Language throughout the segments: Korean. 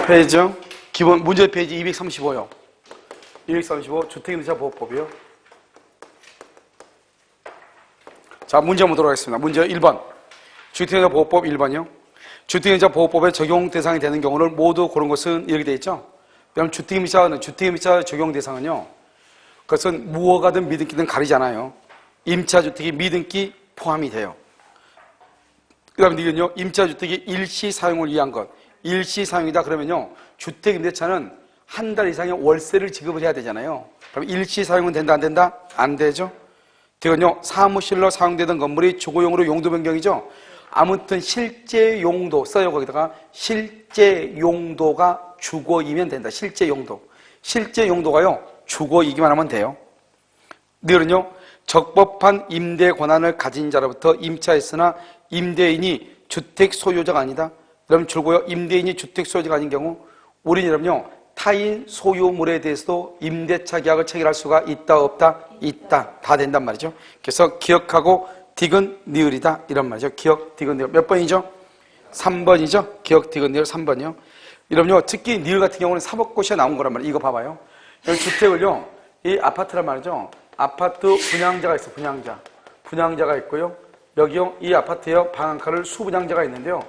페이지요. 기본 문제 페이지 235요. 235 주택임대차보호법이요. 자, 문제 보도록 하겠습니다. 문제 1번. 주택임대차보호법 1번이요. 주택임대차보호법에 적용 대상이 되는 경우를 모두 고른 것은 이렇게 되어 있죠. 왜냐하면 주택임대차 적용 대상은요, 그것은 무허가든 미등기든 가리지 않아요. 임차주택이 미등기 포함이 돼요. 그 다음에 이건요, 임차주택이 일시 사용을 위한 것. 일시 사용이다 그러면요, 주택임대차는 한 달 이상의 월세를 지급을 해야 되잖아요. 그럼 일시 사용은 된다 안 된다? 안 되죠. 이건요, 사무실로 사용되던 건물이 주거용으로 용도 변경이죠. 아무튼 실제 용도 써요. 거기다가 실제 용도가 주거이면 된다. 실제 용도. 실제 용도가요, 주거이기만 하면 돼요. 이거는요, 적법한 임대 권한을 가진 자로부터 임차했으나 임대인이 주택 소유자가 아니다. 그럼 줄고요, 임대인이 주택 소유자가 아닌 경우 우리는 여러분요, 타인 소유물에 대해서도 임대차 계약을 체결할 수가 있다 없다? 있다. 다 된단 말이죠. 그래서 기억하고 디귿 니을이다 이런 말이죠. 기억 디귿 니을 몇 번이죠? 3번이죠. 기억 디귿 니을 3번이요. 이러면요, 특히 니을 같은 경우는 사법고시에 나온 거란 말이에요. 이거 봐봐요. 여기 주택을요, 이 아파트란 말이죠. 아파트 분양자가 있어. 분양자가 있고요. 여기요, 이 아파트에요, 방 한 칸을 수분양자가 있는데요.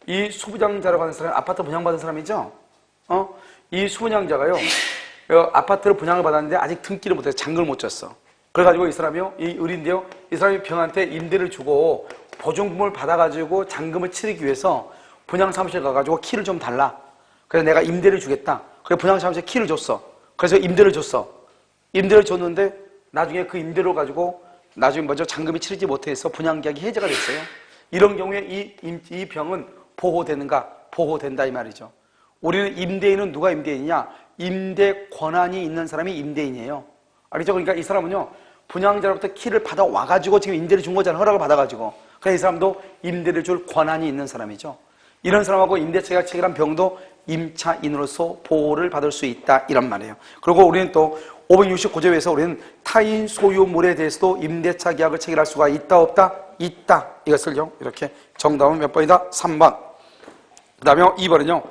이 수분양자라고 하는 사람이 아파트 분양받은 사람이죠. 이 수분양자가요, 아파트를 분양을 받았는데 아직 등기를 못해서 잔금을 못 졌어. 그래가지고 이 사람이요, 이 을인데요, 이 사람이 병한테 임대를 주고 보증금을 받아가지고 잔금을 치르기 위해서 분양사무실 가가지고 키를 좀 달라. 그래서 내가 임대를 주겠다. 그래서 분양사무실에 키를 줬어. 그래서 임대를 줬어. 임대를 줬는데 나중에 그 임대를 가지고 나중에 먼저 잔금이 치르지 못해서 분양계약이 해제가 됐어요. 이런 경우에 이 병은 보호되는가? 보호된다 이 말이죠. 우리는 임대인은 누가 임대인이냐? 임대 권한이 있는 사람이 임대인이에요. 알겠죠? 그러니까 이 사람은요, 분양자로부터 키를 받아와가지고 지금 임대를 준 거잖아요. 허락을 받아가지고. 그래서 이 사람도 임대를 줄 권한이 있는 사람이죠. 이런 사람하고 임대차가 체결한 병도 임차인으로서 보호를 받을 수 있다 이런 말이에요. 그리고 우리는 또 569조에서 우리는 타인 소유물에 대해서도 임대차 계약을 체결할 수가 있다 없다? 있다. 이것을요, 이렇게 정답은 몇 번이다? 3번. 그 다음에 2번은요,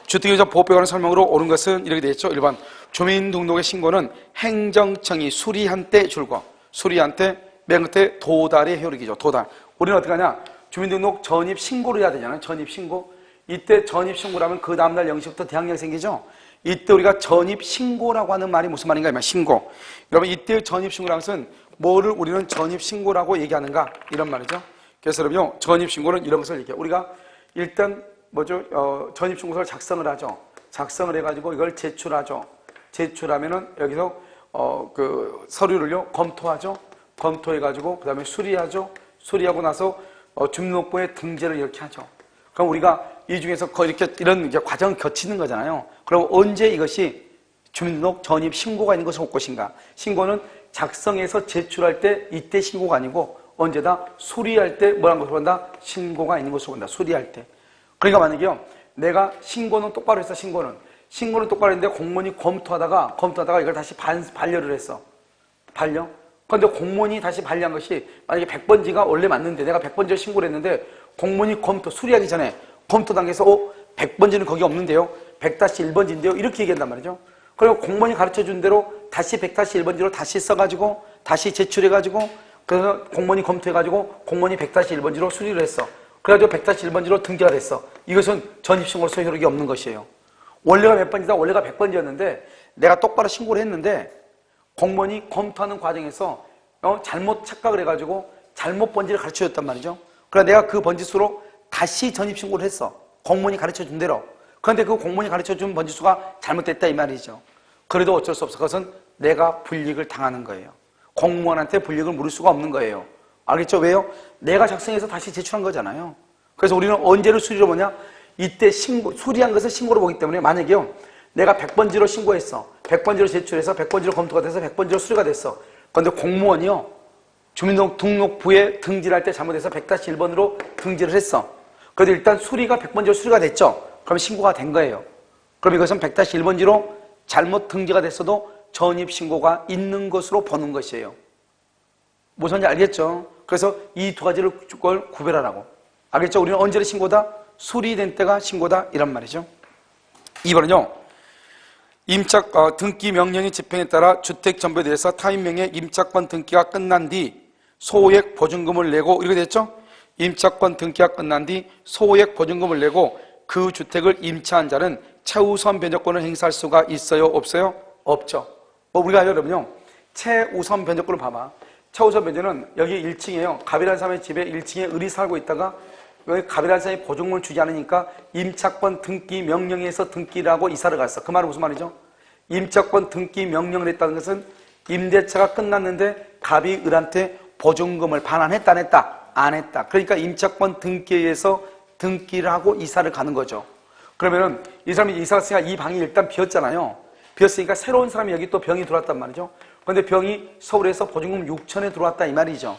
주택임대차 보호법에 관한 설명으로 옳은 것은 이렇게 되어 있죠. 1번, 주민등록의 신고는 행정청이 수리한 때 줄거, 수리한 때 맨 끝에 도달의 효력이죠. 도달. 우리는 어떻게 하냐? 주민등록 전입 신고를 해야 되잖아요. 전입 신고. 이때 전입 신고를 하면 그 다음날 0시부터 대항력이 생기죠. 이때 우리가 전입 신고라고 하는 말이 무슨 말인가? 신고. 여러분, 이때 전입 신고라는 것은 뭐를 우리는 전입 신고라고 얘기하는가? 이런 말이죠. 그래서 여러분요, 전입 신고는 이런 것을 얘기해요. 우리가 일단 전입 신고서를 작성을 하죠. 작성을 해가지고 이걸 제출하죠. 제출하면은 여기서 그 서류를요, 검토하죠. 검토해가지고 그 다음에 수리하죠. 수리하고 나서 주민등록부에 등재를 이렇게 하죠. 그럼 우리가 이 중에서 이렇게 이런 과정을 거치는 거잖아요. 그럼 언제 이것이 주민등록 전입 신고가 있는 것을 볼 것인가? 신고는 작성해서 제출할 때 이때 신고가 아니고 언제다? 수리할 때 뭐라는 것을 본다? 신고가 있는 것을 본다. 수리할 때. 그러니까 만약에요, 내가 신고는 똑바로 했어. 신고는 똑바로 했는데 공무원이 검토하다가 이걸 다시 반려를 했어. 반려? 그런데 공무원이 다시 반려한 것이 만약에 100번지가 원래 맞는데 내가 100번지를 신고를 했는데 공무원이 수리하기 전에 검토 단계에서 100번지는 거기 없는데요. 100-1번지인데요. 이렇게 얘기한단 말이죠. 그리고 공무원이 가르쳐준 대로 다시 100-1번지로 다시 써가지고 다시 제출해가지고 그래서 공무원이 검토해가지고 공무원이 100-1번지로 수리를 했어. 그래가지고 100-1번지로 등재가 됐어. 이것은 전입신고로서 효력이 없는 것이에요. 원래가 몇 번지다? 원래가 100번지였는데 내가 똑바로 신고를 했는데 공무원이 검토하는 과정에서 잘못 착각을 해가지고 잘못 번지를 가르쳐줬단 말이죠. 그래서 내가 그 번지수로 다시 전입신고를 했어. 공무원이 가르쳐준 대로. 그런데 그 공무원이 가르쳐준 번지수가 잘못됐다 이 말이죠. 그래도 어쩔 수 없어. 그것은 내가 불이익을 당하는 거예요. 공무원한테 불이익을 물을 수가 없는 거예요. 알겠죠? 왜요? 내가 작성해서 다시 제출한 거잖아요. 그래서 우리는 언제를 수리로 보냐? 이때 수리한 것을 신고로 보기 때문에 만약에요, 내가 100번지로 신고했어. 100번지로 제출해서 100번지로 검토가 돼서 100번지로 수리가 됐어. 그런데 공무원이요, 주민등록부에 등재를 할 때 잘못해서 100-1번으로 등재를 했어. 그래도 일단 수리가 100번지로 수리가 됐죠. 그럼 신고가 된 거예요. 그럼 이것은 100-1번지로 잘못 등기가 됐어도 전입신고가 있는 것으로 보는 것이에요. 무슨 말인지 알겠죠? 그래서 이 두 가지를 구별하라고. 알겠죠? 우리는 언제나 신고다? 수리된 때가 신고다 이란 말이죠. 2번은요. 등기 명령의 집행에 따라 주택전부에 대해서 타인명의 임차권 등기가 끝난 뒤 소액 보증금을 내고 이렇게 됐죠? 임차권 등기가 끝난 뒤 소액 보증금을 내고 그 주택을 임차한 자는 최우선 변제권을 행사할 수가 있어요? 없어요? 없죠. 우리가 여러분요. 최우선 변제권을 봐봐. 최우선 변제는 여기 1층이에요. 갑이라는 사람의 집에 1층에 을이 살고 있다가 여기 갑이라는 사람이 보증금을 주지 않으니까 임차권 등기 명령에서 등기를 하고 이사를 갔어. 그 말은 무슨 말이죠? 임차권 등기 명령을 했다는 것은 임대차가 끝났는데 갑이 을한테 보증금을 반환했다 안 했다? 안 했다. 그러니까 임차권 등기에서 등기를 하고 이사를 가는 거죠. 그러면은 이 사람이 이사 갔으니까 이 방이 일단 비었잖아요. 비었으니까 새로운 사람이 여기 또 병이 들어왔단 말이죠. 그런데 병이 서울에서 보증금 6천에 들어왔다 이 말이죠.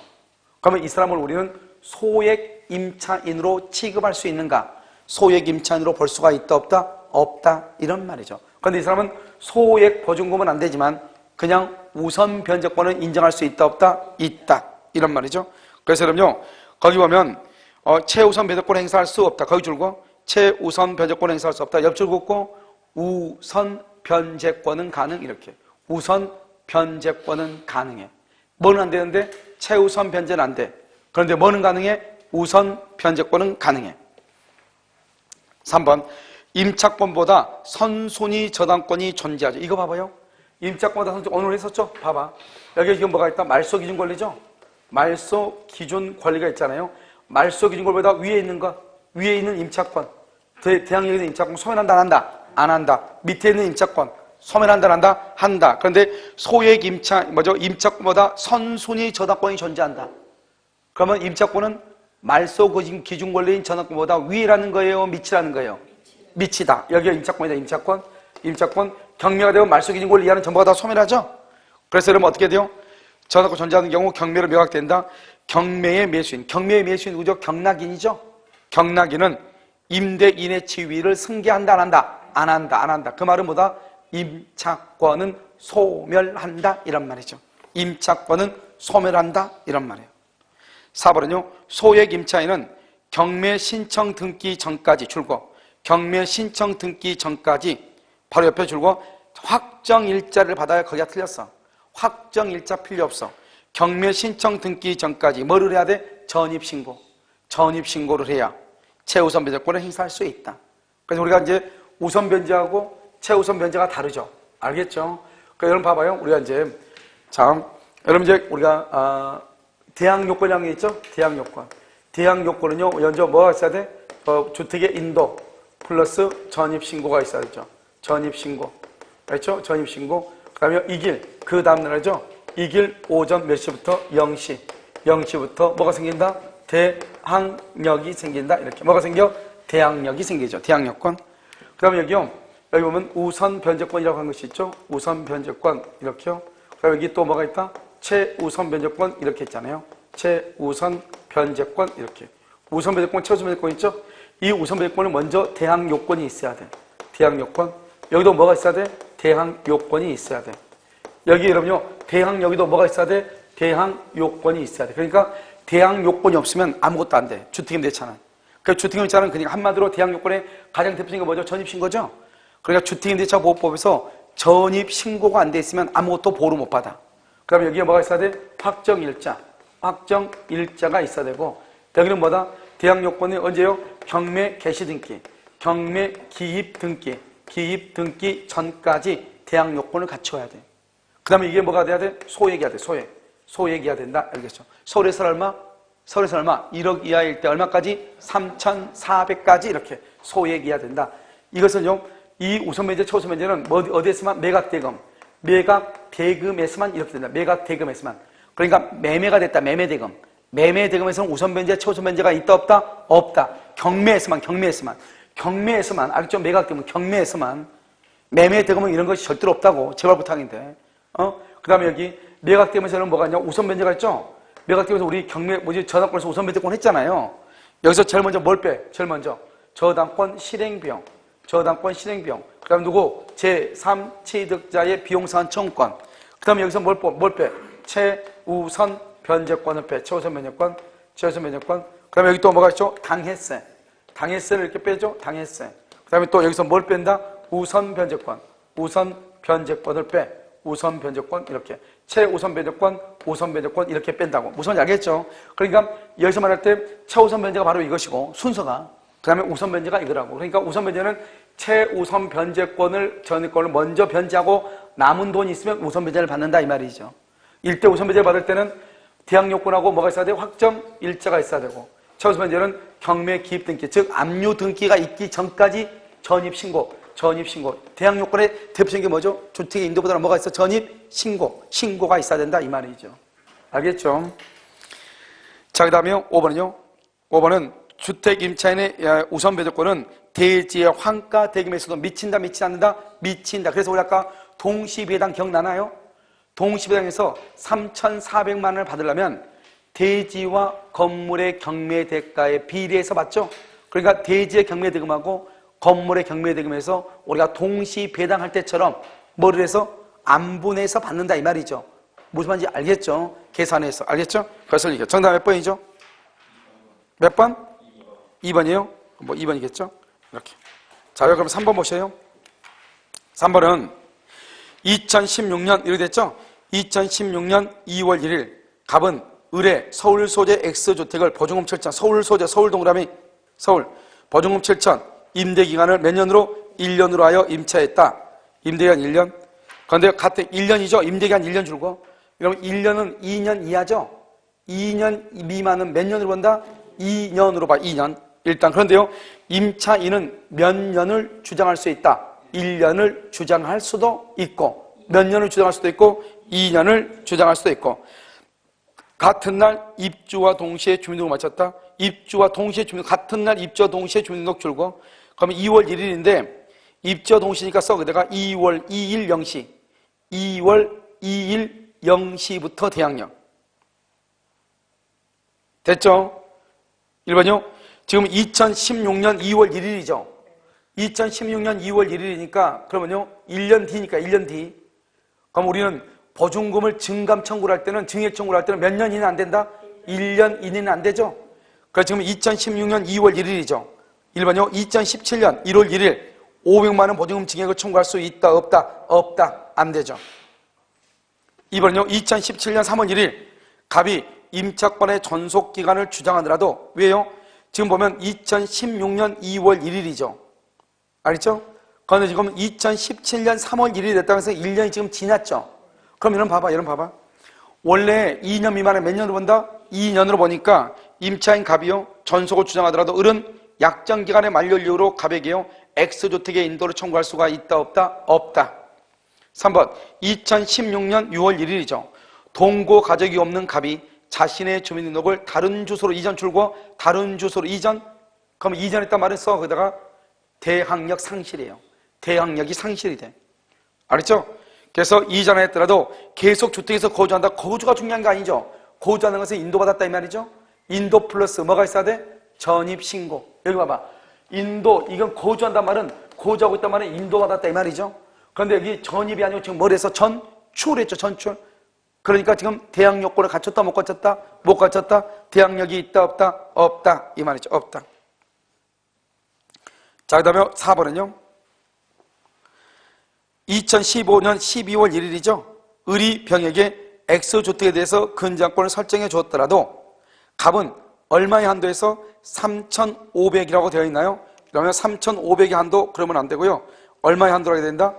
그러면 이 사람을 우리는 소액 임차인으로 취급할 수 있는가? 소액 임차인으로 볼 수가 있다 없다? 없다 이런 말이죠. 그런데 이 사람은 소액 보증금은 안 되지만 그냥 우선 변제권을 인정할 수 있다 없다? 있다 이런 말이죠. 그래서 여러분요 거기 보면 최우선 변제권 행사할 수 없다. 거기 줄고 최우선 변제권 행사할 수 없다. 옆줄 긋고 우선 변제권은 가능 이렇게. 우선 변제권은 가능해. 뭐는 안 되는데 최우선 변제는 안 돼. 그런데 뭐는 가능해? 우선 변제권은 가능해. 3번 임차권보다 선순위 저당권이 존재하죠. 이거 봐봐요. 임차권보다 선순위 오늘 했었죠? 봐봐. 여기 지금 뭐가 있다? 말소 기준 권리죠? 말소 기준 권리가 있잖아요. 말소 기준 권리보다 위에 있는 거, 위에 있는 임차권. 대항력에 있는 임차권 소멸한다 안 한다? 안 한다. 밑에 있는 임차권 소멸한다 안 한다? 한다. 그런데 소액 임차권보다 선순위 저당권이 존재한다. 그러면 임차권은 말소 기준 권리인 저당권보다 위라는 거예요? 밑이라는 거예요? 밑이다. 여기가 임차권이다. 임차권 경매가 되면 말소 기준 권리 이하는 전부가 다 소멸하죠. 그래서 여러분 어떻게 돼요? 저당권 존재하는 경우 경매로 매각된다. 경매의 매수인 누구죠? 경락인이죠. 경락인은 임대인의 지위를 승계한다 안 한다? 안 한다. 그 말은 뭐다? 임차권은 소멸한다 이란 말이죠. 임차권은 소멸한다 이란 말이에요. 4번은요. 소액 임차인은 경매 신청 등기 전까지 줄고 경매 신청 등기 전까지 바로 옆에 줄고 확정일자를 받아야 거기가 틀렸어. 확정일자 필요 없어. 경매 신청 등기 전까지 뭐를 해야 돼? 전입신고를 해야 최우선 변제권을 행사할 수 있다. 그래서 우리가 이제 우선 변제하고 최우선 변제가 다르죠. 알겠죠? 그러니까 여러분 봐봐요. 우리가 이제 여러분 이제 우리가 대항 요건이라는 게 있죠? 대항 요건. 대항 요건은요. 먼저 뭐가 있어야 돼? 주택의 인도 플러스 전입신고가 있어야 되죠. 전입신고. 그렇죠? 전입신고. 그 다음에 이길. 그 다음 날이죠. 이길 오전 몇 시부터? 0시. 0시부터 뭐가 생긴다? 대항력이 생긴다. 이렇게. 뭐가 생겨? 대항력이 생기죠. 대항 요건. 그 다음에 여기요. 여기 보면 우선 변제권이라고 하는 것이 있죠. 우선 변제권. 이렇게요. 그 다음에 여기 또 뭐가 있다? 최우선 변제권. 이렇게 있잖아요. 최우선 변제권. 이렇게. 우선 변제권, 최우선 변제권 있죠? 이 우선 변제권은 먼저 대항 요건이 있어야 돼. 대항 요건. 여기도 뭐가 있어야 돼? 대항 요건이 있어야 돼. 여기 여러분요. 대항 여기도 뭐가 있어야 돼? 대항 요건이 있어야 돼. 그러니까 대항 요건이 없으면 아무것도 안 돼. 주택임대차는. 그러니까 주택임대차는 그냥 한마디로 대항 요건의 가장 대표적인 게 뭐죠? 전입신고죠? 그러니까 주택임대차 보호법에서 전입신고가 안 돼 있으면 아무것도 보호를 못 받아. 그 다음에 여기에 뭐가 있어야 돼? 확정일자가 있어야 되고 여기는 뭐다? 대항 요건이 언제요? 경매 개시 등기, 경매 기입 등기 전까지 대항 요건을 갖춰야 돼. 그 다음에 이게 뭐가 돼야 돼? 소액이야 돼. 소액이야 된다. 알겠죠? 서울에서 얼마? 1억 이하일 때 얼마까지? 3,400까지 이렇게 소액이야 된다. 이것은요, 이 우선변제, 최우선변제는 어디에서만? 매각대금에서만 이렇게 된다. 매각대금에서만. 그러니까 매매가 됐다. 매매대금. 매매대금에서는 우선변제, 최우선변제가 있다 없다? 없다. 경매에서만. 알겠죠? 매각대금 경매에서만. 매매대금은 이런 것이 절대로 없다고. 제발 부탁인데. 그 다음에 여기 매각대금에서는 뭐가 있냐? 우선변제가 있죠? 매각대금에서 우리 저당권에서 우선변제권 했잖아요. 여기서 제일 먼저 뭘 빼? 제일 먼저 저당권 실행비용. 저당권 실행비용. 그 다음 누구? 제3취득자의 비용사한 청구권. 그 다음에 여기서 뭘 빼? 최우선 변제권을 빼. 최우선 변제권. 그 다음에 여기 또 뭐가 있죠? 당해세. 당해세를 이렇게 빼죠? 당해세. 그 다음에 또 여기서 뭘 뺀다? 우선 변제권. 우선 변제권을 빼. 우선 변제권 이렇게. 최우선 변제권, 우선 변제권 이렇게 뺀다고. 무슨 말인지 알겠죠? 그러니까 여기서 말할 때 최우선 변제가 바로 이것이고 순서가. 그 다음에 우선 변제가 이거라고. 그러니까 우선 변제는 최우선 변제권을 전입권을 먼저 변제하고 남은 돈이 있으면 우선 변제를 받는다 이 말이죠. 일대 우선 변제를 받을 때는 대항 요건하고 뭐가 있어야 돼요? 확정 일자가 있어야 되고 최우선 변제는 경매 기입 등기 즉 압류 등기가 있기 전까지 전입 신고 대항 요건의 대표적인 게 뭐죠? 주택의 인도보다는 뭐가 있어? 전입 신고가 있어야 된다 이 말이죠. 알겠죠? 자, 그 다음에 5번은요. 5번은 주택 임차인의 우선 변제권은 대지의 환가 대금에서도 미친다 미치지 않는다? 미친다. 그래서 우리 아까 동시배당 기억나나요? 동시배당에서 3,400만 원을 받으려면 대지와 건물의 경매 대가에 비례해서 받죠? 그러니까 대지의 경매 대금하고 건물의 경매 대금에서 우리가 동시배당할 때처럼 뭐를 해서 안분해서 받는다 이 말이죠. 무슨 말인지 알겠죠? 계산해서. 알겠죠? 그래서 이게 정답 몇 번이죠? 몇 번? 2번이에요? 뭐 2번이겠죠? 이렇게. 자, 그럼 3번 보세요. 3번은 2016년 이렇게 됐죠? 2016년 2월 1일 갑은 을의 서울 소재 X주택을 보증금 7천 서울 소재 서울 동그라미 서울 보증금 7천 임대기간을 몇 년으로? 1년으로 하여 임차했다. 임대기간 1년. 그런데 같은 1년이죠? 임대기간 1년 줄고. 그러면 1년은 2년 이하죠? 2년 미만은 몇 년으로 본다? 2년으로 봐. 2년. 일단 그런데요. 임차인은 몇 년을 주장할 수 있다. 1년을 주장할 수도 있고 몇 년을 주장할 수도 있고 2년을 주장할 수도 있고 같은 날 입주와 동시에 주민등록 마쳤다. 입주와 동시에 주민등록 같은 날 입주와 동시에 주민등록 줄고 그러면 2월 1일인데 입주와 동시니까 써. 그다가 2월 2일 0시 2월 2일 0시부터 대항력 됐죠? 1번이요. 지금 2016년 2월 1일이죠. 2016년 2월 1일이니까 그러면요 1년 뒤니까 1년 뒤. 그럼 우리는 보증금을 증감 청구를 할 때는 증액 청구를 할 때는 몇 년 이내는 안 된다? 1년 이내는 안 되죠. 그래서 지금 2016년 2월 1일이죠. 1번이요. 2017년 1월 1일 500만 원 보증금 증액을 청구할 수 있다 없다? 없다. 안 되죠. 2번이요. 2017년 3월 1일 갑이 임차권의 전속기간을 주장하더라도 왜요? 지금 보면 2016년 2월 1일이죠. 알겠죠? 그런데 지금 2017년 3월 1일이 됐다고 해서 1년이 지금 지났죠. 그럼 이런 봐봐. 원래 2년 미만에 몇 년으로 본다? 2년으로 보니까 임차인 갑이요. 전속을 주장하더라도 을은 약정기간의 만료를 이유로 갑에게요. X주택의 인도를 청구할 수가 있다 없다? 없다. 3번 2016년 6월 1일이죠. 동거 가족이 없는 갑이 자신의 주민등록을 다른 주소로 이전 줄고 다른 주소로 이전 그럼 이전했단 말은 써. 거기다가 대항력 상실이에요. 대항력이 상실이 돼. 알았죠? 그래서 이전했더라도 계속 주택에서 거주한다. 거주가 중요한 거 아니죠. 거주하는 것은 인도받았다 이 말이죠. 인도 플러스 뭐가 있어야 돼? 전입신고. 여기 봐봐. 인도 이건 거주한단 말은 거주하고 있단 말은 인도받았다 이 말이죠. 그런데 여기 전입이 아니고 지금 뭘 해서 전출했죠. 전출. 그러니까 지금 대항 요건을 갖췄다 못 갖췄다? 못 갖췄다. 대항력이 있다 없다? 없다 이 말이죠. 없다. 자, 그 다음에 4번은요 2015년 12월 1일이죠. 을이 병에게 X주택에 대해서 근저당권을 설정해 주었더라도 갑은 얼마의 한도에서 3,500이라고 되어 있나요? 그러면 3,500의 한도 그러면 안 되고요. 얼마의 한도로 하게 된다?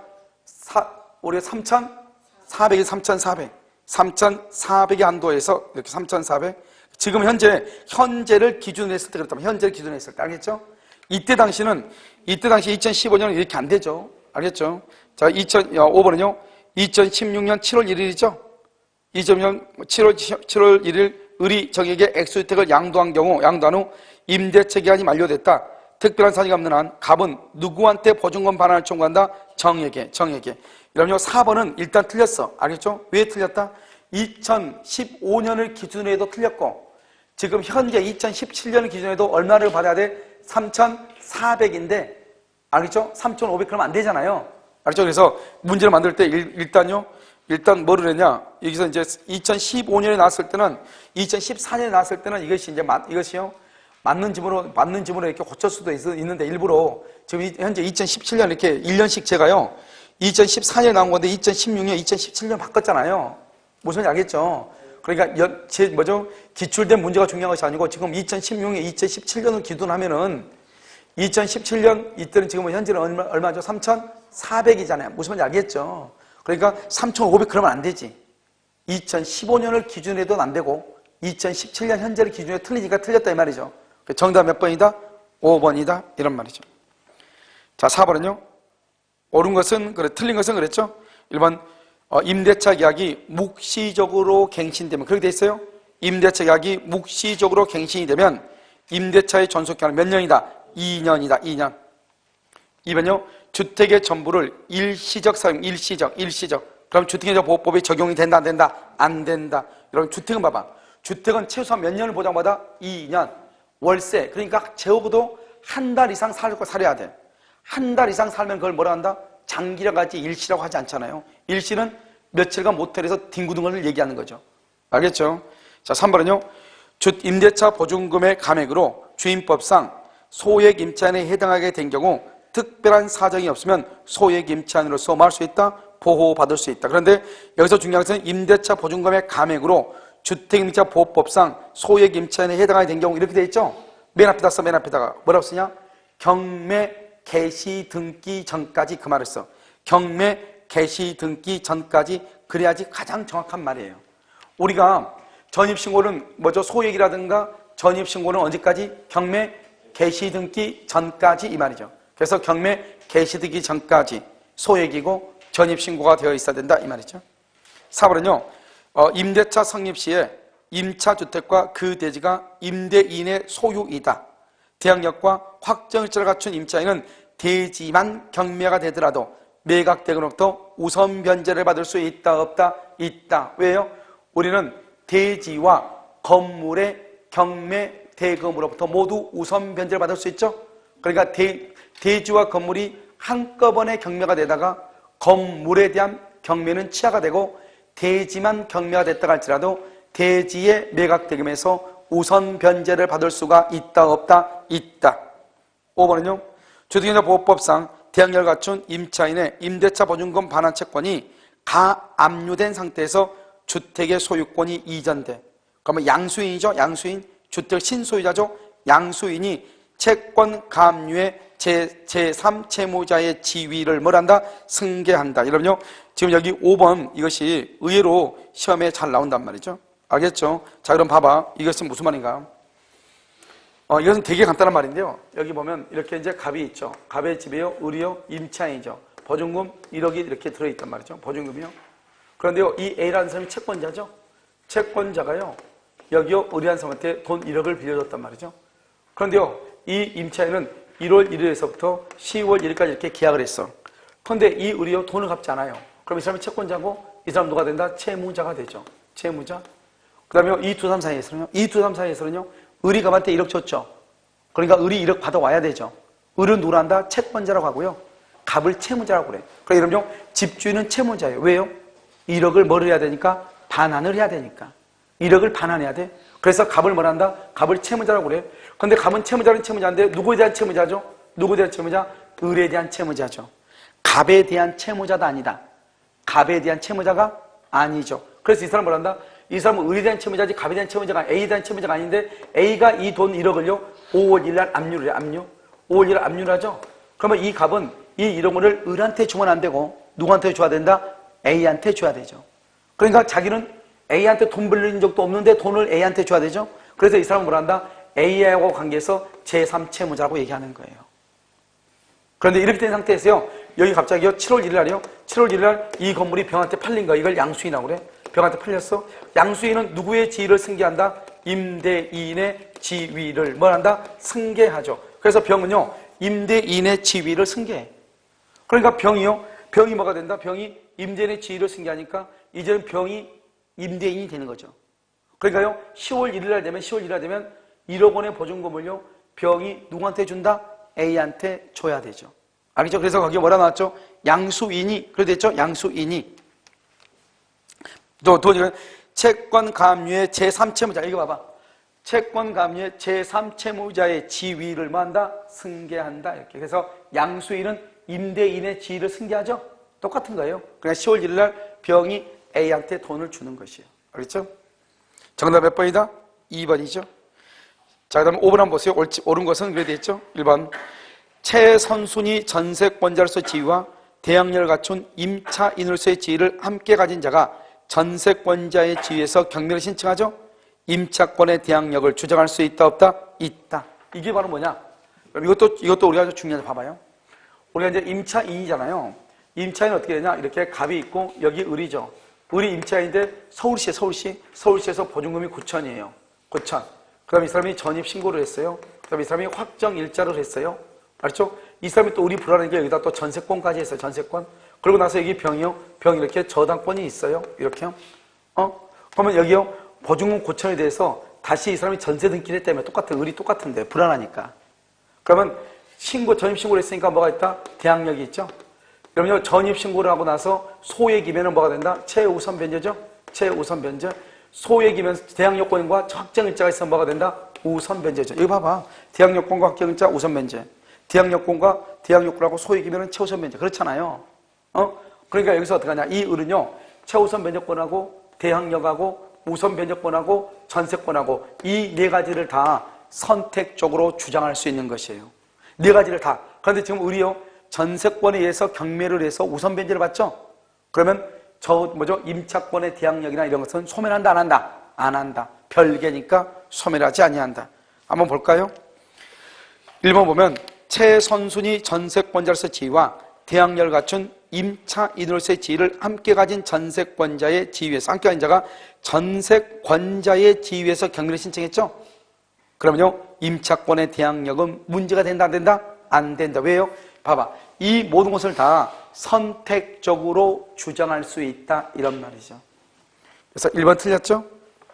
우리가 3,400이 3,400 3,400의 한도에서 이렇게 3,400 지금 현재를 기준으로 했을 때 그렇다면 현재를 기준으로 했을 때 알겠죠? 이때 당시 2015년은 이렇게 안 되죠. 알겠죠? 자, 5번은요. 2016년 7월 1일이죠. 2016년 7월 1일 을이 정에게 X주택을 양도한 후 임대차 기간이 만료됐다. 특별한 사정이 없는 한 갑은 누구한테 보증금 반환을 청구한다? 정에게. 이러면 4번은 일단 틀렸어. 알겠죠? 왜 틀렸다? 2015년을 기준으로 해도 틀렸고 지금 현재 2017년을 기준으로 해도 얼마를 받아야 돼? 3,400인데 알겠죠? 3,500 그러면 안 되잖아요. 알겠죠? 그래서 문제를 만들 때 일단 뭐를 했냐? 여기서 이제 2015년에 나왔을 때는 2014년에 나왔을 때는 이것이 이제 이것이요. 맞는 지문으로 이렇게 고칠 수도 있는데 일부러 지금 현재 2017년 이렇게 1년씩 제가요. 2014년에 나온 건데 2016년, 2017년 바꿨잖아요. 무슨 알겠죠? 그러니까 기출된 문제가 중요한 것이 아니고 지금 2016년, 2017년을 기준하면은 2017년 이때는 지금 현재는 얼마죠? 3,400이잖아요. 무슨 말인지 알겠죠? 그러니까 3,500 그러면 안 되지. 2015년을 기준으로 해도 안 되고 2017년 현재를 기준으로 틀리니까 틀렸다 이 말이죠. 정답 몇 번이다? 5번이다 이런 말이죠. 자, 4번은요. 옳은 것은 틀린 것은 그랬죠. 1번 임대차 계약이 묵시적으로 갱신되면 그렇게 돼 있어요. 임대차 계약이 묵시적으로 갱신이 되면 임대차의 존속기간은 몇 년이다? 2년이다. 2년. 2번요. 주택의 전부를 일시적 사용, 일시적. 그럼 주택임대차보호법이 적용이 된다, 안 된다? 안 된다. 여러분 주택은 봐봐. 주택은 최소한 몇 년을 보장받아? 2년. 월세. 그러니까 적어도 한 달 이상 살아야 돼. 한 달 이상 살면 그걸 뭐라 한다? 장기라고 하지 일시라고 하지 않잖아요. 일시는 며칠간 모텔에서 뒹구는 걸 얘기하는 거죠. 알겠죠? 자, 3번은요. 임대차 보증금의 감액으로 주임법상 소액 임차인에 해당하게 된 경우 특별한 사정이 없으면 소액 임차인으로서 뭐 할 수 있다? 보호받을 수 있다. 그런데 여기서 중요한 것은 임대차 보증금의 감액으로 주택임대차보호법상 소액 임차인에 해당하게 된 경우 이렇게 돼 있죠? 맨 앞에다 써, 맨 앞에다가. 뭐라고 쓰냐? 경매 개시 등기 전까지 그 말을 써. 경매 개시 등기 전까지 그래야지 가장 정확한 말이에요. 우리가 전입신고는 뭐죠? 소액이라든가 전입신고는 언제까지? 경매 개시 등기 전까지 이 말이죠. 그래서 경매 개시 등기 전까지 소액이고 전입신고가 되어 있어야 된다 이 말이죠. 4번은요. 임대차 성립 시에 임차주택과 그 대지가 임대인의 소유이다. 대항력과 확정일자를 갖춘 임차인은 대지만 경매가 되더라도 매각대금으로부터 우선 변제를 받을 수 있다 없다? 있다. 왜요? 우리는 대지와 건물의 경매 대금으로부터 모두 우선 변제를 받을 수 있죠. 그러니까 대지와 건물이 한꺼번에 경매가 되다가 건물에 대한 경매는 취하가 되고 대지만 경매가 됐다 할지라도 대지의 매각대금에서 우선 변제를 받을 수가 있다 없다? 있다. 5번은요. 주택임대차보호법상 대항력을 갖춘 임차인의 임대차 보증금 반환 채권이 가압류된 상태에서 주택의 소유권이 이전돼. 그러면 양수인이죠. 양수인. 주택 신소유자죠. 양수인이 채권 가압류의 제3 채무자의 지위를 뭘한다? 승계한다. 여러분요. 지금 여기 5번 이것이 의외로 시험에 잘 나온단 말이죠. 알겠죠? 자, 그럼 봐봐. 이것은 무슨 말인가? 이것은 되게 간단한 말인데요. 여기 보면 이렇게 이제 갑이 있죠. 갑의 집이요, 을이요, 임차인이죠. 보증금 1억이 이렇게 들어있단 말이죠. 보증금이요. 그런데요, 이 A라는 사람이 채권자죠. 채권자가요, 여기요, 을이라는 사람한테 돈 1억을 빌려줬단 말이죠. 그런데요, 이 임차인은 1월 1일에서부터 10월 1일까지 이렇게 계약을 했어. 그런데 이 을이요, 돈을 갚지 않아요. 그럼 이 사람이 채권자고, 이 사람 누가 된다? 채무자가 되죠. 채무자. 그 다음에 이 두 사람 사이에서는요, 을이 갑한테 1억 줬죠. 그러니까 을이 1억 받아와야 되죠. 을은 누구라 한다? 채권자라고 하고요. 갑을 채무자라고 그래. 그러니까 여러분요, 집주인은 채무자예요. 왜요? 1억을 뭘 해야 되니까? 반환을 해야 되니까. 1억을 반환해야 돼. 그래서 갑을 뭘 한다? 갑을 채무자라고 그래. 그런데 갑은 채무자는 채무자인데 누구에 대한 채무자죠? 누구에 대한 채무자? 을에 대한 채무자죠. 갑에 대한 채무자도 아니다. 갑에 대한 채무자가 아니죠. 그래서 이 사람은 뭘 한다? 이 사람은 을에 대한 채무자지 갑에 대한 채무자가 A에 대한 채무자가 아닌데 A가 이 돈 1억을요 5월 1일 날 압류를 해요. 압류. 5월 1일 압류를 하죠. 그러면 이 갑은 이 1억 원을 을한테 주면 안 되고 누구한테 줘야 된다? A한테 줘야 되죠. 그러니까 자기는 A한테 돈 빌린 적도 없는데 돈을 A한테 줘야 되죠. 그래서 이 사람은 뭘 한다? A하고 관계해서 제3 채무자라고 얘기하는 거예요. 그런데 이렇게 된 상태에서요, 여기 갑자기요 7월 1일 날이요 7월 1일 날 이 건물이 병한테 팔린 거야. 이걸 양수인이라고 그래. 병한테 팔렸어. 양수인은 누구의 지위를 승계한다? 임대인의 지위를 뭘 한다? 승계하죠. 그래서 병은요 임대인의 지위를 승계해. 그러니까 병이 뭐가 된다? 병이 임대인의 지위를 승계하니까 이제는 병이 임대인이 되는 거죠. 그러니까요 10월 1일 날 되면 1억 원의 보증금을요 병이 누구한테 준다? A한테 줘야 되죠. 알겠죠? 그래서 거기에 뭐라 나왔죠? 양수인이. 그래 됐죠? 양수인이. 또 채권 감유의 제3채무자. 이거 봐봐. 채권 감유의 제3채무자의 지위를 뭐한다? 승계한다. 이렇게. 그래서 양수인은 임대인의 지위를 승계하죠? 똑같은 거예요. 그냥 10월 1일 날 병이 A한테 돈을 주는 것이에요. 알겠죠? 정답 몇 번이다? 2번이죠. 자, 그 다음에 5번 한번 보세요. 옳은 것은 그래 되어 있죠? 1번. 최선순위 전세권자로서 지위와 대항력을 갖춘 임차인으로서의 지위를 함께 가진 자가 전세권자의 지위에서 경매를 신청하죠? 임차권의 대항력을 주장할 수 있다, 없다? 있다. 이게 바로 뭐냐? 그럼 이것도 우리가 중요하게 봐봐요. 우리가 이제 임차인이잖아요. 임차인은 어떻게 되냐? 이렇게 갑이 있고, 여기 을이죠. 을이 임차인인데 서울시에서 보증금이 9천이에요. 9천. 그 다음에 이 사람이 전입신고를 했어요. 그 다음에 이 사람이 확정일자를 했어요. 알죠? 이 사람이 또 을이 불안한 게 여기다 또 전세권까지 했어요. 전세권. 그리고 나서 여기 병이요. 병 이렇게 저당권이 있어요. 이렇게요. 그러면 여기요. 보증금 9천에 대해서 다시 이 사람이 전세 등기를 했다면 똑같은, 을이 똑같은데 불안하니까. 그러면 전입신고를 했으니까 뭐가 있다? 대항력이 있죠? 그러면 전입신고를 하고 나서 소액이면 뭐가 된다? 최우선 변제죠? 최우선 변제. 소액이면 대항력권과 확정일자가 있으면 뭐가 된다? 우선 변제죠. 여기 봐봐. 대항력권과 확정일자 우선 변제. 대항력권과 대항력권하고 소액이면 최우선 변제. 그렇잖아요. 그러니까 여기서 어떻게 하냐? 이 을은요, 최우선 변제권하고 대항력하고 우선 변제권하고 전세권하고 이 네 가지를 다 선택적으로 주장할 수 있는 것이에요. 네 가지를 다. 그런데 지금 을이요, 전세권에 의해서 경매를 해서 우선 변제를 받죠? 그러면 임차권의 대항력이나 이런 것은 소멸한다, 안 한다? 안 한다. 별개니까 소멸하지 아니한다. 한번 볼까요? 1번 보면 최선순위 전세권자로서의 지위와 대항력을 갖춘 임차인으로서의 지위를 함께 가진 전세권자의 지위에서, 함께 가진 자가 전세권자의 지위에서 경매를 신청했죠? 그러면요, 임차권의 대항력은 문제가 된다, 안 된다? 안 된다. 왜요? 봐봐. 이 모든 것을 다 선택적으로 주장할 수 있다, 이런 말이죠. 그래서 1번 틀렸죠?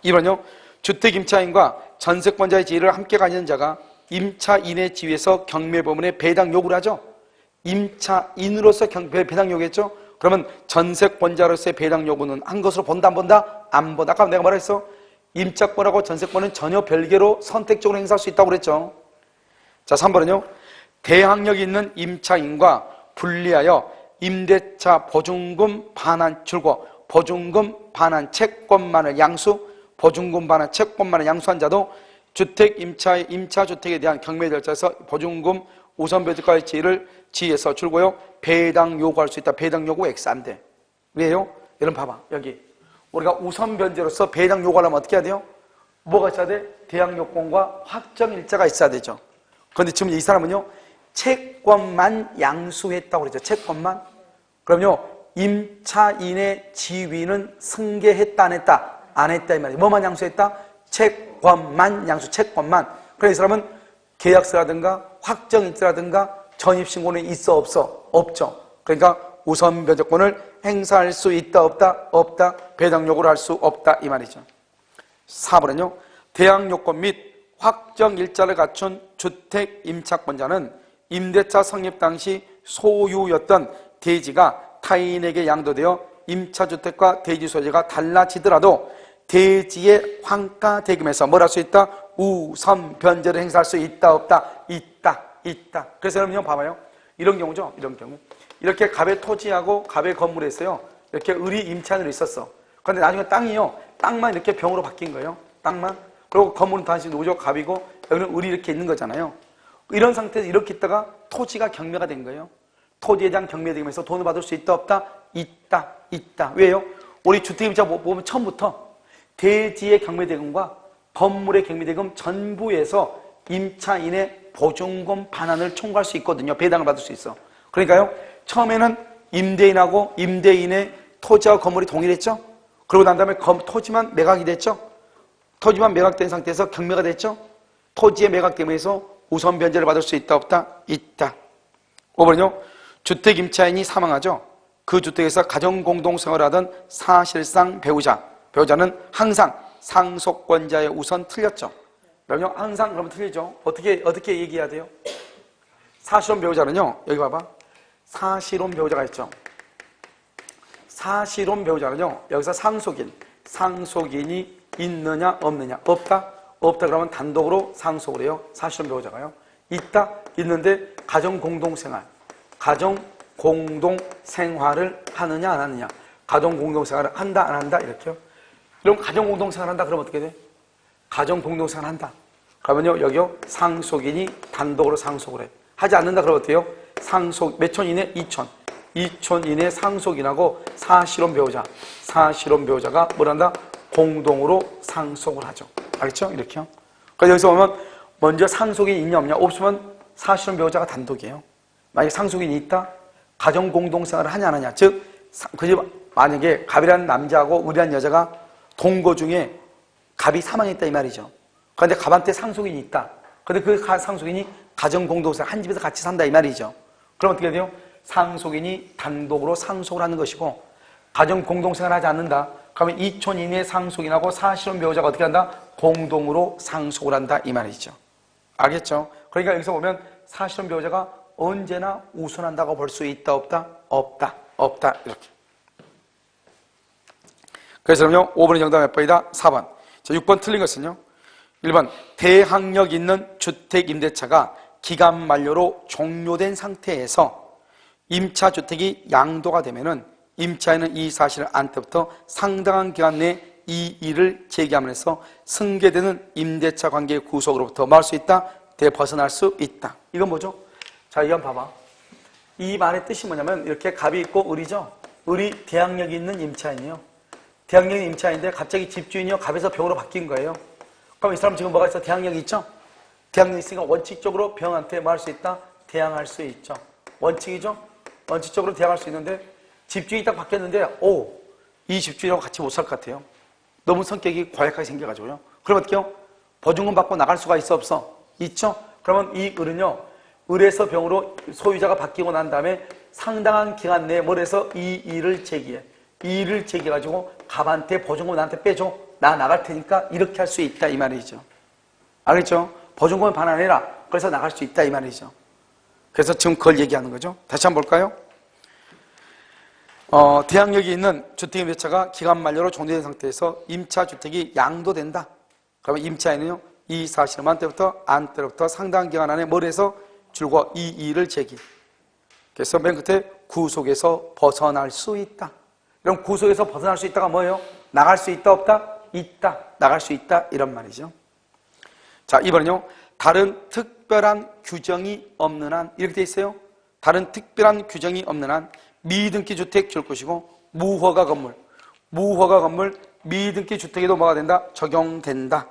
2번요. 주택임차인과 전세권자의 지위를 함께 가진 자가 임차인의 지위에서 경매법원에 배당 요구를 하죠? 임차인으로서 배당 요구했죠? 그러면 전세권자로서의 배당 요구는 한 것으로 본다, 안 본다? 안 본다. 아까 내가 말했어. 임차권하고 전세권은 전혀 별개로 선택적으로 행사할 수 있다고 그랬죠? 자, 3번은요. 대항력이 있는 임차인과 분리하여 임대차 보증금 반환 줄고 보증금 반환 채권만을 양수, 보증금 반환 채권만을 양수한 자도 주택 임차 주택에 대한 경매 절차에서 보증금 우선 변제가의 지위에서 줄고요, 배당 요구할 수 있다. 배당 요구 X 안 돼. 왜요? 여러분 봐봐. 여기 우리가 우선 변제로서 배당 요구하려면 어떻게 해야 돼요? 뭐가 있어야 돼? 대항력권과 확정일자가 있어야 되죠. 그런데 지금 이 사람은요, 채권만 양수했다고 그랬죠. 채권만. 그럼요, 임차인의 지위는 승계했다, 안 했다? 안 했다, 이 말이에요. 뭐만 양수했다? 채권만 양수, 채권만. 그래서 이 사람은 계약서라든가 확정일자라든가 전입신고는 있어, 없어? 없죠. 그러니까 우선 변제권을 행사할 수 있다, 없다? 없다. 배당 요구를 할 수 없다, 이 말이죠. 4번은요, 대항력권 및 확정일자를 갖춘 주택 임차권자는 임대차 성립 당시 소유였던 대지가 타인에게 양도되어 임차주택과 대지 소재가 달라지더라도 대지의 환가 대금에서 뭘 할 수 있다? 우선 변제를 행사할 수 있다, 없다? 있다, 있다. 그래서 여러분 봐봐요. 이런 경우죠. 이런 경우. 이렇게 갑의 토지하고 갑의 건물에 있어요. 이렇게 을이 임차인으로 있었어. 그런데 나중에 땅이요, 땅만 이렇게 병으로 바뀐 거예요. 땅만. 그리고 건물은 다시 노조 갑이고 여기는 을이 이렇게 있는 거잖아요. 이런 상태에서 이렇게 있다가 토지가 경매가 된 거예요. 토지에 대한 경매대금에서 돈을 받을 수 있다, 없다? 있다, 있다. 왜요? 우리 주택임차 보면 처음부터 대지의 경매대금과 건물의 경매대금 전부에서 임차인의 보증금 반환을 청구할 수 있거든요. 배당을 받을 수 있어. 그러니까요, 처음에는 임대인하고 임대인의 토지와 건물이 동일했죠? 그러고 난 다음에 토지만 매각이 됐죠? 토지만 매각된 상태에서 경매가 됐죠? 토지의 매각됨에서 우선 변제를 받을 수 있다, 없다? 있다. 5번은요, 주택 임차인이 사망하죠? 그 주택에서 가정공동생활을 하던 사실상 배우자는 항상 상속권자의 우선 틀렸죠? 그럼요, 항상 그러면 틀리죠? 어떻게 얘기해야 돼요? 사실혼 배우자는요, 여기 봐봐. 사실혼 배우자가 있죠. 사실혼 배우자는요, 여기서 상속인이 있느냐 없느냐. 없다 그러면 단독으로 상속을 해요. 사실혼 배우자가요. 있다, 있는데 가정 공동생활을 하느냐 안 하느냐. 가정 공동생활을 한다 안 한다 이렇게요. 그럼 가정 공동생활 한다 그러면 어떻게 돼? 가정 공동생활 한다 그러면요, 여기요, 상속인이 단독으로 상속을 해. 하지 않는다 그러면 어때요? 몇 촌 이내? 2촌. 2촌 이내 상속인하고 사실혼 배우자가 뭘 한다? 공동으로 상속을 하죠. 알겠죠? 이렇게요. 그러니까 여기서 보면 먼저 상속인이 있냐 없냐. 없으면 사실혼 배우자가 단독이에요. 만약에 상속인이 있다? 가정 공동생활을 하냐 안 하냐. 즉 만약에 갑이라는 남자하고 을이라는 여자가 동거 중에 갑이 사망했다 이 말이죠. 그런데 갑한테 상속인이 있다. 그런데 그 상속인이 가정 공동생활 한 집에서 같이 산다 이 말이죠. 그럼 어떻게 돼요? 상속인이 단독으로 상속을 하는 것이고, 가정 공동생활을 하지 않는다 그러면 2촌 이내 상속인하고 사실혼 배우자가 어떻게 한다? 공동으로 상속을 한다 이 말이죠. 알겠죠? 그러니까 여기서 보면 사실혼 배우자가 언제나 우선한다고 볼 수 있다 없다? 없다 이렇게. 그래서 그럼요, 5번의 정답 몇 번이다? 4번. 자, 6번 틀린 것은요, 1번 대항력 있는 주택 임대차가 기간 만료로 종료된 상태에서 임차주택이 양도가 되면은 임차인은 이 사실을 안 때부터 상당한 기간 내에 이의를 제기함으로써 승계되는 임대차 관계의 구속으로부터 뭐 할 수 있다? 벗어날 수 있다. 이건 뭐죠? 자, 이건 봐봐. 이 말의 뜻이 뭐냐면 이렇게 갑이 있고 을이죠. 을이 대항력이 있는 임차인이요. 대항력이 임차인인데 갑자기 집주인이요, 갑에서 병으로 바뀐 거예요. 그럼 이 사람 지금 뭐가 있어? 대항력이 있죠? 대항력이 있으니까 원칙적으로 병한테 뭐 할 수 있다? 대항할 수 있죠. 원칙이죠? 원칙적으로 대항할 수 있는데 집주인이 딱 바뀌었는데 이 집주인하고 같이 못 살 것 같아요. 너무 성격이 고약하게 생겨가지고요. 그럼 어떻게 해요? 보증금 받고 나갈 수가 있어 없어? 있죠? 그러면 이 을은요, 을에서 병으로 소유자가 바뀌고 난 다음에 상당한 기간 내에 뭘 해서 이 일을 제기해. 이 일을 제기해가지고 갑한테 보증금 나한테 빼줘. 나 나갈 테니까 이렇게 할 수 있다 이 말이죠. 알겠죠? 보증금을 반환해라. 그래서 나갈 수 있다 이 말이죠. 그래서 지금 그걸 얘기하는 거죠. 다시 한번 볼까요? 대항력이 있는 주택임대차가 기간 만료로 종료된 상태에서 임차주택이 양도된다. 그러면 임차인은요, 이 사실을 만 때부터 안 때부터 상당한 기간 안에 뭘 해서 줄과 이 이의를 제기. 그래서 맨 끝에 구속에서 벗어날 수 있다. 그럼 구속에서 벗어날 수 있다가 뭐예요? 나갈 수 있다 없다? 있다. 나갈 수 있다 이런 말이죠. 자, 이번은요, 다른 특별한 규정이 없는 한 이렇게 돼 있어요. 다른 특별한 규정이 없는 한 미등기 주택 줄 것이고 무허가 건물 미등기 주택에도 뭐가 된다? 적용된다.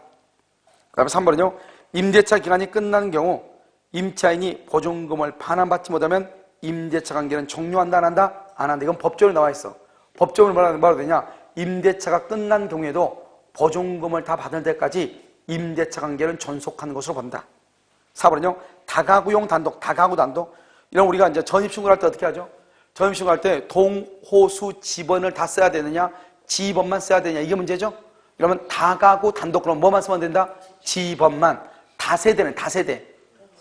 그 다음에 3번은요, 임대차 기간이 끝나는 경우 임차인이 보증금을 반환받지 못하면 임대차 관계는 종료한다 안 한다? 안 한다. 이건 법적으로 나와 있어. 법적으로 뭐라고 되냐? 임대차가 끝난 경우에도 보증금을 다 받을 때까지 임대차 관계는 존속하는 것으로 본다. 4번은요, 다가구용 단독, 다가구 단독. 이런 우리가 이제 전입신고를 할 때 어떻게 하죠? 전입신고할 때 동호수 지번을 다 써야 되느냐, 지번만 써야 되느냐, 이게 문제죠? 이러면 다가구 단독, 그럼 뭐만 쓰면 된다? 지번만. 다세대는 다세대.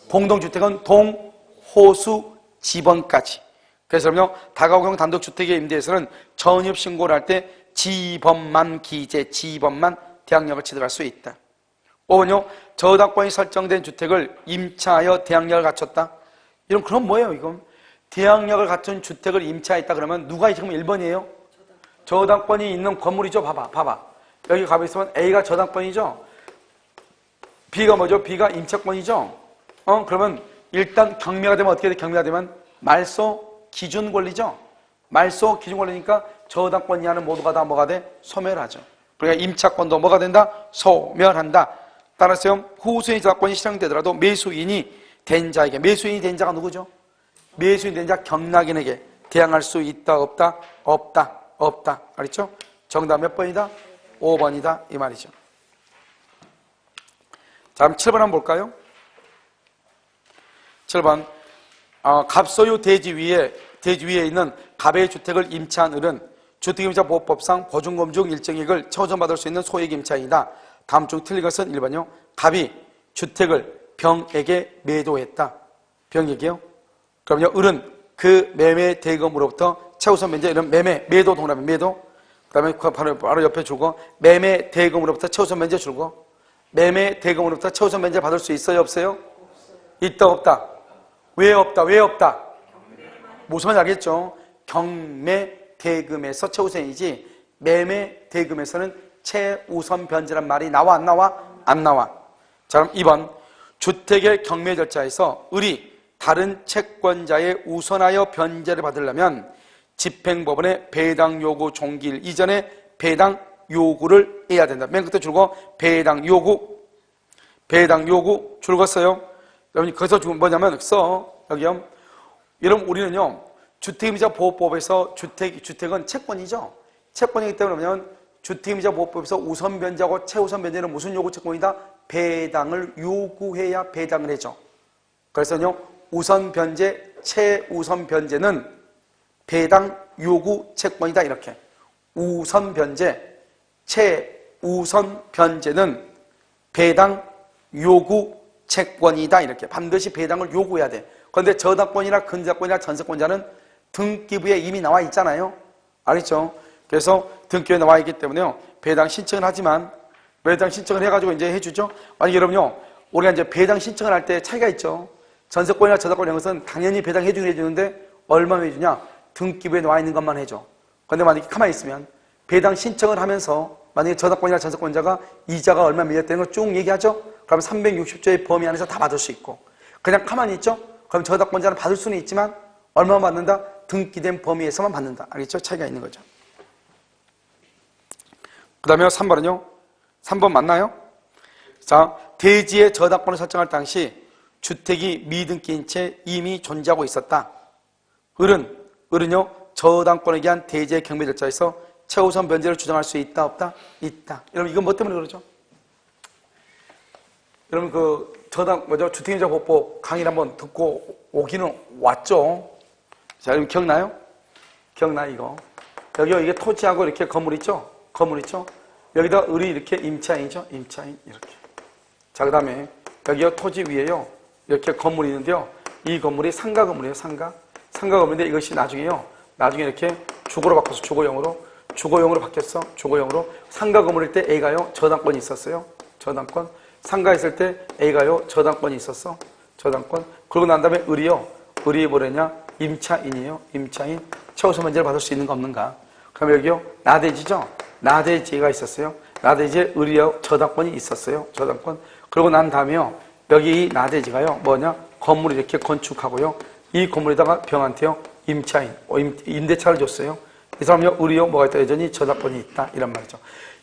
공동주택은 동호수 지번까지. 그래서 그럼요, 다가구용 단독주택의 임대에서는 전입신고를 할 때 지번만 기재, 지번만 대항력을 취득할 수 있다. 5번요, 저당권이 설정된 주택을 임차하여 대항력을 갖췄다. 이런 그럼 뭐예요, 이건? 대항력을 갖춘 주택을 임차했다 그러면 누가 지금 1번이에요? 저당권이 있는 건물이죠. 봐봐. 여기 가만히 있으면 A가 저당권이죠. B가 뭐죠? B가 임차권이죠. 그러면 일단 경매가 되면 어떻게 돼? 경매가 되면 말소 기준 권리죠. 말소 기준 권리니까 저당권 이하는 모두가 다 뭐가 돼? 소멸하죠. 그러니까 임차권도 뭐가 된다? 소멸한다. 따라서 후수의 저당권이 실행되더라도 매수인이 된 자에게, 매수인이 된 자가 누구죠? 매수인 된 자 경락인에게 대항할 수 있다 없다? 없다. 알겠죠? 정답 몇 번이다? 5번이다 이 말이죠. 자, 그럼 7번 한번 볼까요? 7번 갑소유 대지 위에 있는 갑의 주택을 임차한 을은 주택임차보호법상 보증금 중 일정액을 처전받을 수 있는 소액 임차인이다. 다음 중 틀린 것은 1번이요. 갑이 주택을 병에게 매도했다. 병에게요. 그럼요, 을은 그 매매 대금으로부터 최우선 변제, 이런 매도 동그라미 매도. 그다음에 바로 옆에 주고 매매 대금으로부터 최우선 변제 주고 매매 대금으로부터 최우선 변제 받을 수 있어요, 없어요? 있다, 없다? 왜 없다? 왜 없다? 무슨 말인지 알겠죠? 경매 대금에서 최우선이지 매매 대금에서는 최우선 변제란 말이 나와, 안 나와? 안 나와. 자, 그럼 2번. 주택의 경매 절차에서 을이 다른 채권자에 우선하여 변제를 받으려면 집행법원의 배당 요구 종기일 이전에 배당 요구를 해야 된다. 맨 끝에 줄거 배당 요구 줄거어요. 여러분 거기서 뭐냐면 여기요. 여러분 우리는요 주택임대차 보호법에서 주택은 채권이죠. 채권이기 때문에 뭐냐면 주택임대차 보호법에서 우선 변제하고 최우선 변제는 무슨 요구 채권이다? 배당을 요구해야 배당을 해줘. 그래서요 우선 변제, 최우선 변제는 배당 요구 채권이다 이렇게. 우선 변제, 최우선 변제는 배당 요구 채권이다 이렇게. 반드시 배당을 요구해야 돼. 그런데 저당권이나 근저당권이나 전세권자는 등기부에 이미 나와 있잖아요. 알겠죠? 그래서 등기부에 나와 있기 때문에요. 배당 신청을 하지만 배당 신청을 해가지고 이제 해주죠. 만약 여러분요, 우리가 이제 배당 신청을 할 때 차이가 있죠. 전세권이나 저당권 이런 것은 당연히 배당해주긴 해주는데 얼마나 해주냐? 등기부에 나와 있는 것만 해줘. 그런데 만약에 가만히 있으면 배당 신청을 하면서 만약에 저당권이나 전세권자가 이자가 얼마 밀렸다는 걸 쭉 얘기하죠. 그럼 360조의 범위 안에서 다 받을 수 있고 그냥 가만히 있죠. 그럼 저당권자는 받을 수는 있지만 얼마만 받는다? 등기된 범위에서만 받는다. 알겠죠? 차이가 있는 거죠. 그 다음에 3번은요. 3번 맞나요? 자, 대지의 저당권을 설정할 당시 주택이 미등기인 채 이미 존재하고 있었다. 을은요 저당권에 대한 대지의 경매 절차에서 최우선 변제를 주장할 수 있다, 없다? 있다. 여러분 이건 뭐 때문에 그러죠? 여러분 주택임대차 보호법 강의를 한번 듣고 오기는 왔죠. 자, 여러분 기억나요? 기억나 이거? 여기 이게 토지하고 이렇게 건물 있죠? 건물 있죠? 여기다 을이 이렇게 임차인이죠? 임차인 이렇게. 자, 그 다음에 여기요 토지 위에요 이렇게 건물이 있는데요. 이 건물이 상가 건물이에요. 상가 건물인데 이것이 나중에 이렇게 주거로 바꿔서 주거용으로 바뀌었어. 주거용으로. 상가 건물일 때 A가요 저당권이 있었어요. 저당권. 상가 있을 때 A가요 저당권이 있었어. 저당권. 그러고 난 다음에 을이 뭐랬냐? 임차인이에요. 임차인. 최우선 변제를 받을 수 있는 거 없는가? 그럼 여기요 나대지죠? 나대지가 있었어요. 나대지에 을이요 저당권이 있었어요. 저당권. 그러고 난 다음에요 여기 이 나대지가요 뭐냐? 건물을 이렇게 건축하고요 이 건물에다가 병한테요 임차인, 임대차를 줬어요. 이 사람이요 을이요 뭐가 있다? 여전히 저당권이 있다 이란 말이죠.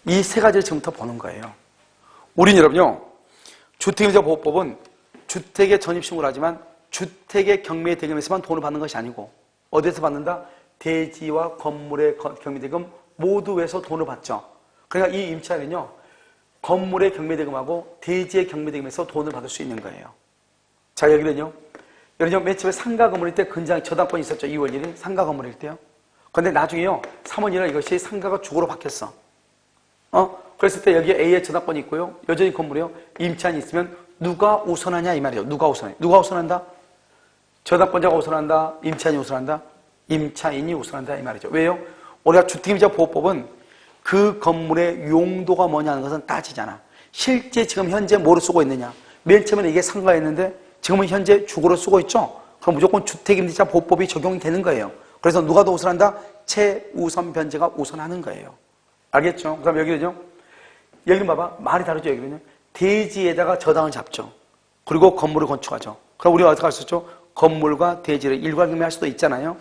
이 세 가지를 지금부터 보는 거예요. 우린 여러분요 주택임대차 보호법은 주택에 전입신고를 하지만 주택의 경매 대금에서만 돈을 받는 것이 아니고 어디에서 받는다? 대지와 건물의 경매 대금 모두에서 돈을 받죠. 그러니까 이 임차인은요 건물의 경매 대금하고 대지의 경매 대금에서 돈을 받을 수 있는 거예요. 자, 여기는요 맨 처음에 상가 건물일 때 근장 저당권이 있었죠. 2월 1일 상가 건물일 때요. 그런데 나중에요 3월 1일 이것이 상가가 주거로 바뀌었어. 그랬을 때 여기에 A의 저당권이 있고요 여전히 건물이요 임차인이 있으면 누가 우선하냐 이 말이에요. 누가 우선해? 누가 우선한다? 저당권자가 우선한다? 임차인이 우선한다? 임차인이 우선한다 이 말이죠. 왜요? 우리가 주택임대차 보호법은 그 건물의 용도가 뭐냐는 것은 따지잖아. 실제 지금 현재 뭐로 쓰고 있느냐. 맨 처음에는 이게 상가였는데 지금은 현재 주거로 쓰고 있죠. 그럼 무조건 주택임대차 보호법이 적용이 되는 거예요. 그래서 누가 더 우선한다? 최우선 변제가 우선하는 거예요. 알겠죠? 그 다음에 여기는요. 여기는 봐봐. 말이 다르죠. 여기는요. 대지에다가 저당을 잡죠. 그리고 건물을 건축하죠. 그럼 우리가 어떻게 할 수 있죠? 건물과 대지를 일괄경매할 수도 있잖아요.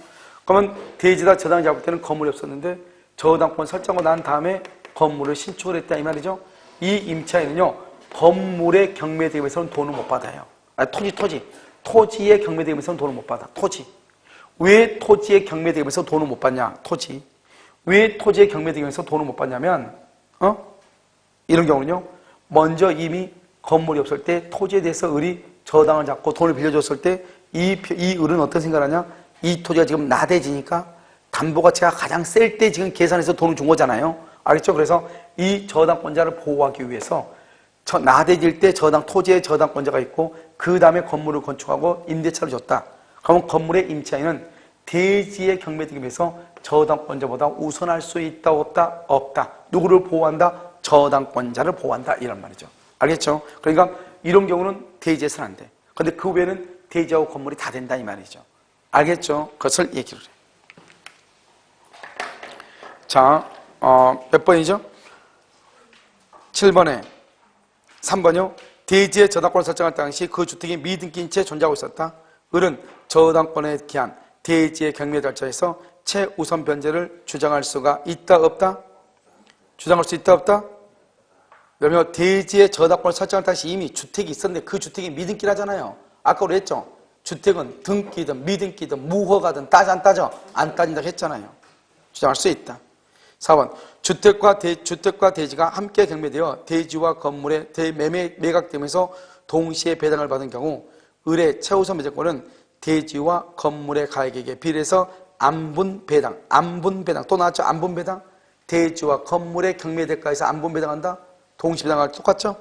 그러면 대지에다 저당을 잡을 때는 건물이 없었는데 저당권 설정을 난 다음에 건물을 신축을 했다 이 말이죠. 이 임차인은요. 건물의 경매 대금에서는 돈을 못 받아요. 토지의 경매 대금에서는 돈을 못 받아. 토지. 왜 토지의 경매 대금에서 돈을 못 받냐? 토지. 왜 토지의 경매 대금에서 돈을 못 받냐면 이런 경우는요. 먼저 이미 건물이 없을 때 토지에 대해서 을이 저당을 잡고 돈을 빌려줬을 때 이 을은 어떤 생각을 하냐? 이 토지가 지금 나대지니까 담보가치가 가장 셀 때 지금 계산해서 돈을 준 거잖아요. 알겠죠? 그래서 이 저당권자를 보호하기 위해서 나대질 때 토지에 저당권자가 있고 그 다음에 건물을 건축하고 임대차를 줬다. 그러면 건물의 임차인은 대지의 경매등에 비해서 저당권자보다 우선할 수 있다 없다? 없다. 누구를 보호한다? 저당권자를 보호한다 이런 말이죠. 알겠죠? 그러니까 이런 경우는 대지에서는 안 돼. 근데 그 외에는 대지하고 건물이 다 된다 이 말이죠. 알겠죠? 그것을 얘기를 해. 자, 몇 번이죠? 7번에 3번이요. 대지의 저당권을 설정할 당시 그 주택이 미등기인 채 존재하고 있었다. 을은 저당권에 기한 대지의 경매 절차에서 최우선 변제를 주장할 수가 있다 없다? 주장할 수 있다 없다? 왜냐하면 대지의 저당권을 설정할 당시 이미 주택이 있었는데 그 주택이 미등기라잖아요. 아까 우리 했죠? 주택은 등기든 미등기든 무허가든 따져 안 따져? 안 따진다고 했잖아요. 주장할 수 있다. 4번 주택과 대지가 함께 경매되어 대지와 건물의 매각되면서 동시에 배당을 받은 경우 을의 최우선 배제권은 대지와 건물의 가액에 비례해서 안분배당 또 나왔죠? 안분배당 대지와 건물의 경매대가에서 안분배당한다? 동시 배당하기 똑같죠?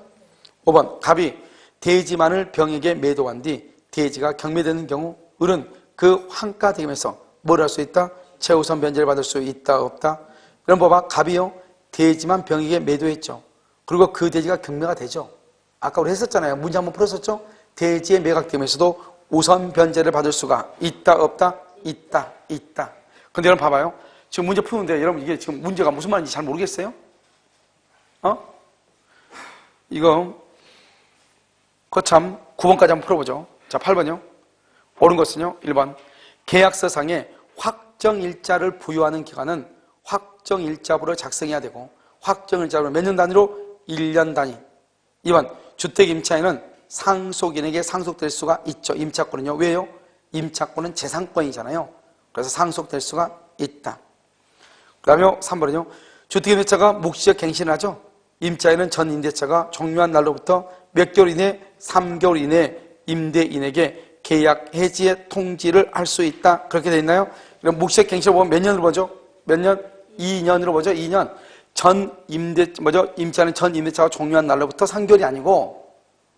5번 갑이 대지만을 병에게 매도한 뒤 대지가 경매되는 경우 을은 그 환가 대금에서 뭘 할 수 있다? 최우선 변제를 받을 수 있다 없다? 그럼 봐봐 갑이요 대지만 병에게 매도했죠. 그리고 그 대지가 경매가 되죠. 아까 우리 했었잖아요. 문제 한번 풀었었죠? 대지의 매각되면서도 우선 변제를 받을 수가 있다 없다? 있다. 근데 여러분 봐봐요. 지금 문제 푸는데 여러분 이게 지금 문제가 무슨 말인지 잘 모르겠어요? 이거 거참 9번까지 한번 풀어보죠. 자 8번요. 옳은 것은요. 1번 계약서상에 확정일자를 부여하는 기간은 확정일자부로 작성해야 되고 확정일자부로 몇 년 단위로? 1년 단위. 2번 주택 임차인은 상속인에게 상속될 수가 있죠. 임차권은요. 왜요? 임차권은 재산권이잖아요. 그래서 상속될 수가 있다. 그 다음에 3번은요. 주택임대차가 묵시적 갱신을 하죠. 임차인은 전 임대차가 종료한 날로부터 몇 개월 이내? 3개월 이내 임대인에게 계약 해지의 통지를 할 수 있다. 그렇게 돼 있나요? 그럼 묵시적 갱신을 보면 몇 년으로 보죠? 몇 년? 2년으로 보죠. 2년. 임차인은 전 임대차가 종료한 날로부터 3개월이 아니고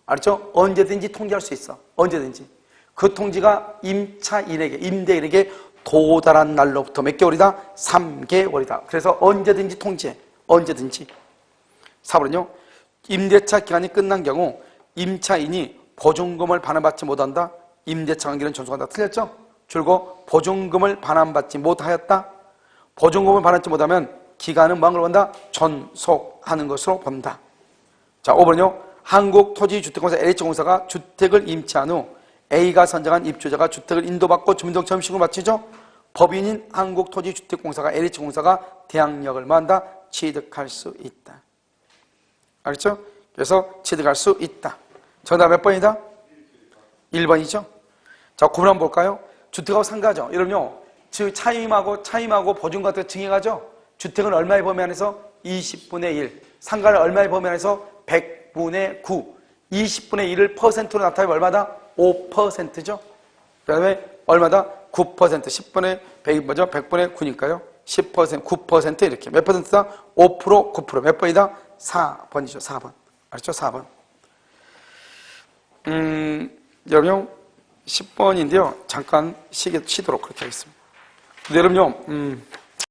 알았죠? 언제든지 통지할 수 있어. 언제든지. 그 통지가 임대인에게 도달한 날로부터 몇 개월이다? 3개월이다. 그래서 언제든지 통지해. 언제든지. 4번은요. 임대차 기간이 끝난 경우 임차인이 보증금을 반환받지 못한다. 임대차 관계는 존속한다. 틀렸죠? 줄고 보증금을 반환받지 못하였다. 보증금을 반환받지 못하면 기간은 뭐한 걸 본다? 존속하는 것으로 본다. 자, 5번은요. 한국토지주택공사 LH공사가 주택을 임차한 후 A가 선정한 입주자가 주택을 인도받고 주민등록 점심을 마치죠. 법인인 한국토지주택공사가 LH공사가 대항력을 뭐한다? 취득할 수 있다. 알겠죠? 그래서 취득할 수 있다. 정답 몇 번이다? 1번이죠. 자, 구분 한번 볼까요? 주택하고 상가죠. 이러면요. 차임하고 보증 같은 거 증액하죠. 주택은 얼마의 범위 안에서? 20분의 1. 상가는 얼마의 범위 안에서? 100분의 9. 20분의 1을 퍼센트로 나타내면 얼마다? 5%죠. 그 다음에 얼마다? 9%. 10분의 100이 뭐죠? 100분의 9니까요. 10%, 9% 이렇게. 몇 퍼센트다? 5%, 9%. 몇 번이다? 4번이죠. 4번. 알았죠? 4번. 여러분요. 10번인데요. 잠깐 쉬도록 그렇게 하겠습니다. 근데 여러분요.